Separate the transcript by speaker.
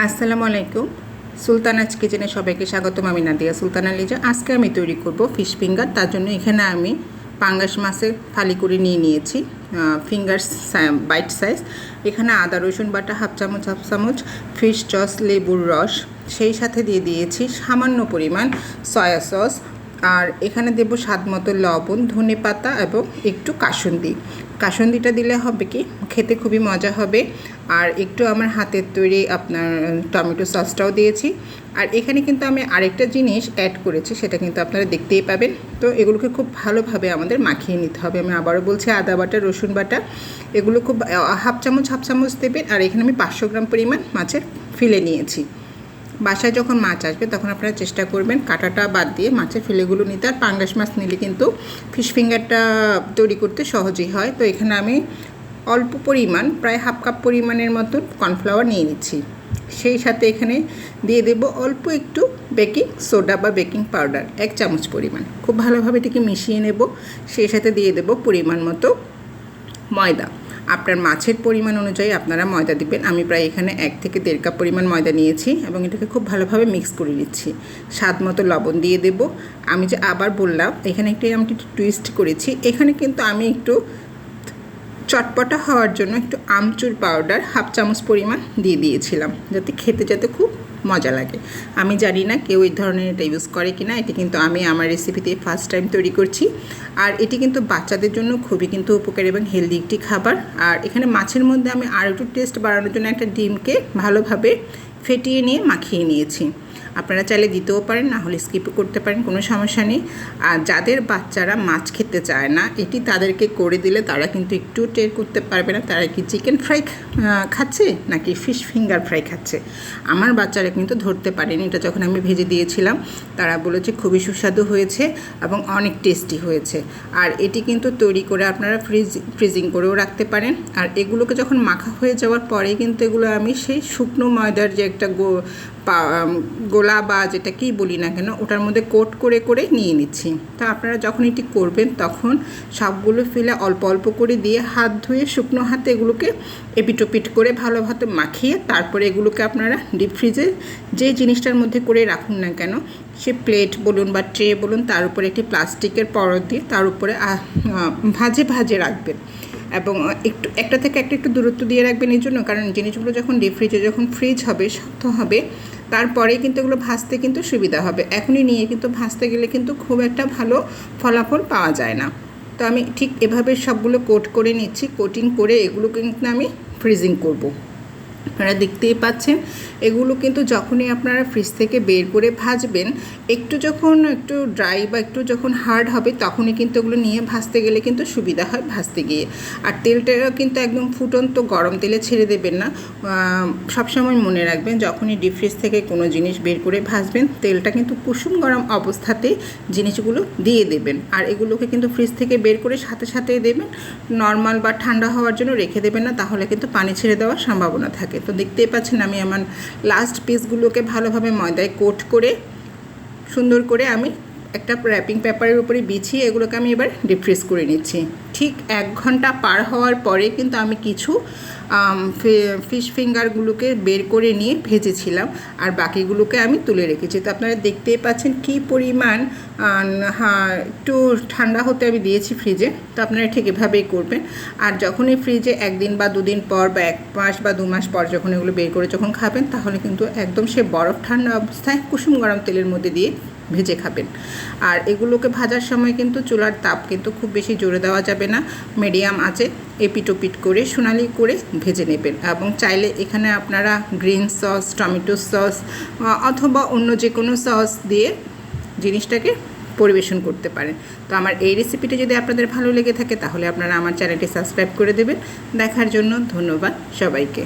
Speaker 1: আসসালামু আলাইকুম। সুলতানাজ কিচেনে সবাইকে স্বাগতম। আমি নাদিয়া সুলতানা লিজা। আজকে আমি তৈরি করব ফিশ ফিঙ্গার। তার জন্য এখানে আমি পাঙ্গাস মাছের ফালি করে নিয়েছি ফিঙ্গার বাইট সাইজ। এখানে আদা রসুন বাটা হাফ চামচ, ফিশ সস, লেবুর রস, সেই সাথে দিয়ে দিয়েছি সামান্য পরিমাণ সয়া সস। আর এখানে দেব স্বাদ মতো লবণ, ধনে পাতা এবং একটু কাসুন্দিটা দিলে হবে কি খেতে খুবই মজা হবে। আর একটু আমার হাতের তৈরি আপনার টমেটো সসটাও দিয়েছি। আর এখানে কিন্তু আমি আরেকটা জিনিস অ্যাড করেছি, সেটা কিন্তু আপনারা দেখতেই পাবেন। তো এগুলোকে খুব ভালোভাবে আমাদের মাখিয়ে নিতে হবে। আমি আবারও বলছি, আদা বাটা, রসুন বাটা, এগুলো খুব হাফ চামচ দেবেন। আর এখানে আমি 500 গ্রাম পরিমাণ মাছের ফিলে নিয়েছি। বাসায় যখন মাছ আসবে তখন আপনারা চেষ্টা করবেন কাঁটাটা বাদ দিয়ে মাছের ফিলেগুলো নিতে। আর পাঙ্গাস মাছ নিলে কিন্তু ফিশ ফিঙ্গারটা তৈরি করতে সহজই হয়। তো এখানে আমি অল্প পরিমাণ, প্রায় হাফ কাপ পরিমাণের মতো কর্নফ্লাওয়ার নিয়ে নিচ্ছি। সেই সাথে এখানে দিয়ে দেব অল্প একটু বেকিং সোডা বা বেকিং পাউডার, 1 চামচ পরিমাণ। খুব ভালোভাবে এটিকে মিশিয়ে নেব। সেই সাথে দিয়ে দেব পরিমাণ মতো ময়দা। আপনার মাছের পরিমাণ অনুযায়ী আপনারা ময়দা দিবেন। আমি প্রায় এখানে 1 থেকে 1.5 কাপ পরিমাণ ময়দা নিয়েছি এবং এটাকে খুব ভালোভাবে মিক্স করে নিচ্ছি। স্বাদ মতো লবণ দিয়ে দেব। আমি যে আবার বললাম এখানে আমি একটু টুইস্ট করেছি। এখানে কিন্তু আমি একটু চটপটা হওয়ার জন্য একটু আমচুর পাউডার হাফ চামচ পরিমাণ দিয়ে দিয়েছিলাম, যাতে খুব মজা লাগে। আমি জানি না কেউ এই ধরনের এটা ইউজ করে কিনা। এটি কিন্তু আমি আমার রেসিপিতে ফার্স্ট টাইম তৈরি করছি। আর এটি কিন্তু বাচ্চাদের জন্য খুবই কিন্তু উপকারী এবং হেলদি একটি খাবার। আর এখানে মাছের মধ্যে আমি আর একটু টেস্ট বাড়ানোর জন্য একটা ডিমকে ভালোভাবে ফেটিয়ে নিয়ে মাখিয়ে নিয়েছি। আপনারা চাইলে দিতেও পারেন, না হলে স্কিপও করতে পারেন, কোনো সমস্যা নেই। আর যাদের বাচ্চারা মাছ খেতে চায় না, এটি তাদেরকে করে দিলে তারা কিন্তু একটু টের করতে পারবে না তারা কি চিকেন ফ্রাই খাচ্ছে নাকি ফিশ ফিঙ্গার ফ্রাই খাচ্ছে। আমার বাচ্চারা কিন্তু ধরতে পারেনি। এটা যখন আমি ভেজে দিয়েছিলাম তারা বলেছে খুবই সুস্বাদু হয়েছে এবং অনেক টেস্টি হয়েছে। আর এটি কিন্তু তৈরি করে আপনারা ফ্রিজিং করেও রাখতে পারেন। আর এগুলোকে যখন মাখা হয়ে যাওয়ার পরে কিন্তু এগুলো আমি সেই শুকনো ময়দার যে একটা গোলা বা যেটা কি বলি না কেন, ওটার মধ্যে কোট করে নিয়ে নিচ্ছি। তা আপনারা যখন এটি করবেন তখন সবগুলো ফেলে অল্প অল্প করে দিয়ে হাত ধুয়ে শুকনো হাতে এগুলোকে এপিটোপিট করে ভালোভাবে মাখিয়ে তারপরে এগুলোকে আপনারা ডিপ ফ্রিজে যে জিনিসটার মধ্যে করে রাখুন না কেন, সে প্লেট বলুন বা ট্রে বলুন, তার উপরে একটি প্লাস্টিকের পরত দিয়ে তার উপরে ভাজে রাখবেন। এবং একটা থেকে একটু দূরত্ব দিয়ে রাখবেন এই জন্য, কারণ জিনিসগুলো যখন ডিপ ফ্রিজে যখন ফ্রিজ হবে, শক্ত হবে, তারপরে কিন্তু এগুলো ভাজতে কিন্তু সুবিধা হবে। এখনই নিয়ে কিন্তু ভাজতে গেলে কিন্তু খুব একটা ভালো ফলাফল পাওয়া যায় না। তো আমি ঠিক এভাবে সবগুলো কোট করে নিচ্ছি। কোটিং করে এগুলো কিন্তু আমি ফ্রিজিং করব। আপনারা দেখতেই পাচ্ছেন এগুলো কিন্তু যখনই আপনারা ফ্রিজ থেকে বের করে ভাজবেন, যখন একটু ড্রাই বা একটু যখন হার্ড হবে তখনই কিন্তু এগুলো নিয়ে ভাজতে গেলে কিন্তু সুবিধা হয় ভাজতে গিয়ে। আর তেলটা কিন্তু একদম ফুটন্ত গরম তেলে ছেড়ে দেবেন না। সবসময় মনে রাখবেন যখনই ডিপ ফ্রিজ থেকে কোনো জিনিস বের করে ভাজবেন, তেলটা কিন্তু কুসুম গরম অবস্থাতেই জিনিসগুলো দিয়ে দেবেন। আর এগুলোকে কিন্তু ফ্রিজ থেকে বের করে সাথেই দেবেন। নর্মাল বা ঠান্ডা হওয়ার জন্য রেখে দেবেন না, তাহলে কিন্তু পানি ছেড়ে দেওয়ার সম্ভাবনা থাকে। তো দেখতেই পাচ্ছেন আমি আমার লাস্ট পিসগুলোকে ভালোভাবে ময়দায় কোট করে সুন্দর করে আমি একটা র্যাপিং পেপারের উপরে বিছিয়ে এগুলোকে আমি এবার ডিপ ফ্রিজ করে নিচ্ছি। ঠিক 1 ঘন্টা পার হওয়ার পরে কিন্তু আমি কিছু ফিশ ফিঙ্গারগুলোকে বের করে নিয়ে ভেজেছিলাম আর বাকিগুলোকে আমি তুলে রেখেছি। তো আপনারা দেখতেই পাচ্ছেন কী পরিমাণ একটু ঠান্ডা হতে আমি দিয়েছি ফ্রিজে। তো আপনারা ঠিক এভাবেই করবেন। আর যখনই ফ্রিজে 1 দিন বা 2 দিন পর বা 1 মাস বা 2 মাস পর যখন এগুলো বের করে যখন খাবেন, তাহলে কিন্তু একদম সে বরফ ঠান্ডা অবস্থায় কুসুম গরম তেলের মধ্যে দিয়ে ভেজে খাবেন। আর এগুলোকে ভাজার সময় কিন্তু চুলার তাপ কিন্তু খুব বেশি জোরে দেওয়া যাবে না, মিডিয়াম আঁচে এপিটোপিট করে সোনালি করে ভেজে নেবেন। এবং চাইলে এখানে আপনারা গ্রিন সস, টমেটো সস অথবা অন্য যে কোনো সস দিয়ে জিনিসটাকে পরিবেশন করতে পারেন। তো আমার এই রেসিপিটি যদি আপনাদের ভালো লেগে থাকে তাহলে আপনারা আমার চ্যানেলটি সাবস্ক্রাইব করে দেবেন। দেখার জন্য ধন্যবাদ সবাইকে।